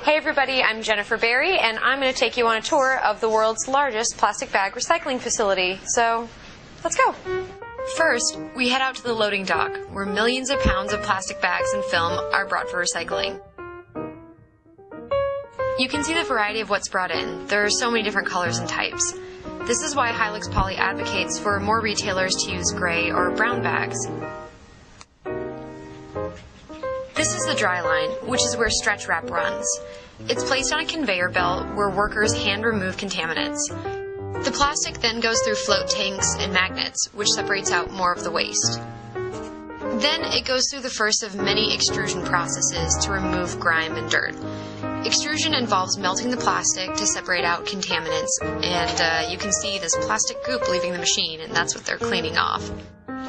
Hey everybody, I'm Jennifer Berry, and I'm going to take you on a tour of the world's largest plastic bag recycling facility. So, let's go. First, we head out to the loading dock, where millions of pounds of plastic bags and film are brought for recycling. You can see the variety of what's brought in. There are so many different colors and types. This is why Hilux Poly advocates for more retailers to use gray or brown bags. This is the dry line, which is where stretch wrap runs. It's placed on a conveyor belt where workers hand remove contaminants. The plastic then goes through float tanks and magnets, which separates out more of the waste. Then it goes through the first of many extrusion processes to remove grime and dirt. Extrusion involves melting the plastic to separate out contaminants, and you can see this plastic goop leaving the machine, and that's what they're cleaning off.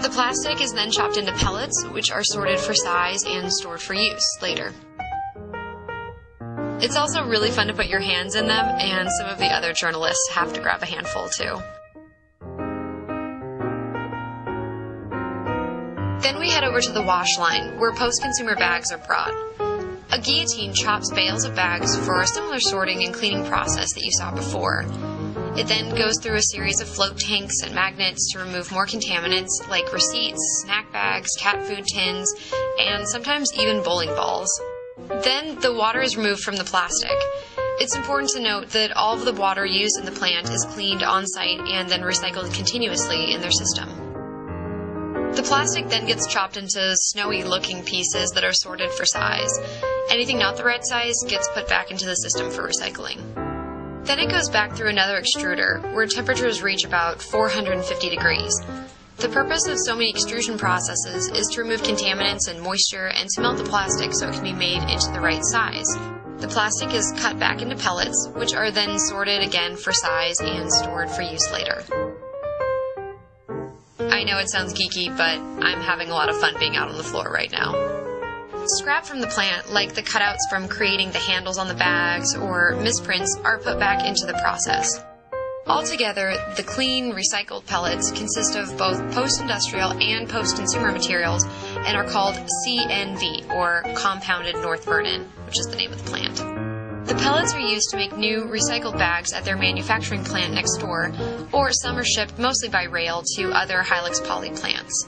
The plastic is then chopped into pellets, which are sorted for size and stored for use later. It's also really fun to put your hands in them, and some of the other journalists have to grab a handful too. Then we head over to the wash line, where post-consumer bags are brought. A guillotine chops bales of bags for a similar sorting and cleaning process that you saw before. It then goes through a series of float tanks and magnets to remove more contaminants like receipts, snack bags, cat food tins, and sometimes even bowling balls. Then the water is removed from the plastic. It's important to note that all of the water used in the plant is cleaned on-site and then recycled continuously in their system. The plastic then gets chopped into snowy-looking pieces that are sorted for size. Anything not the right size gets put back into the system for recycling. Then it goes back through another extruder, where temperatures reach about 450 degrees. The purpose of so many extrusion processes is to remove contaminants and moisture and to melt the plastic so it can be made into the right size. The plastic is cut back into pellets, which are then sorted again for size and stored for use later. I know it sounds geeky, but I'm having a lot of fun being out on the floor right now. Scrap from the plant, like the cutouts from creating the handles on the bags or misprints, are put back into the process. Altogether, the clean, recycled pellets consist of both post-industrial and post-consumer materials and are called CNV, or Compounded North Vernon, which is the name of the plant. The pellets are used to make new recycled bags at their manufacturing plant next door, or some are shipped mostly by rail to other Hilux Poly plants.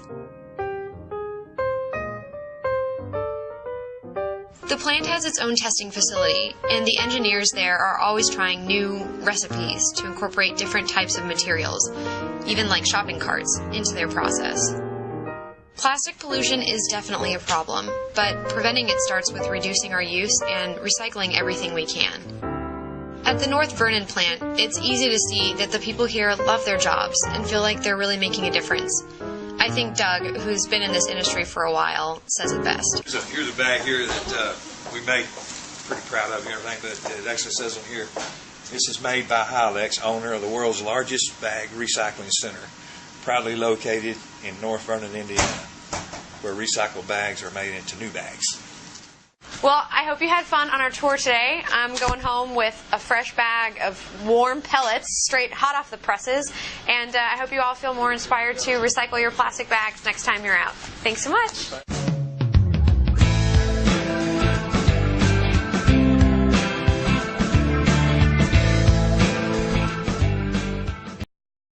The plant has its own testing facility, and the engineers there are always trying new recipes to incorporate different types of materials, even like shopping carts, into their process. Plastic pollution is definitely a problem, but preventing it starts with reducing our use and recycling everything we can. At the North Vernon plant, it's easy to see that the people here love their jobs and feel like they're really making a difference. I think Doug, who's been in this industry for a while, says it best. So here's a bag here that we made. Pretty proud of and everything, but it actually says on here, this is made by Hilux, owner of the world's largest bag recycling center, proudly located in North Vernon, Indiana, where recycled bags are made into new bags. Well, I hope you had fun on our tour today. I'm going home with a fresh bag of warm pellets, straight hot off the presses, and I hope you all feel more inspired to recycle your plastic bags next time you're out. Thanks so much.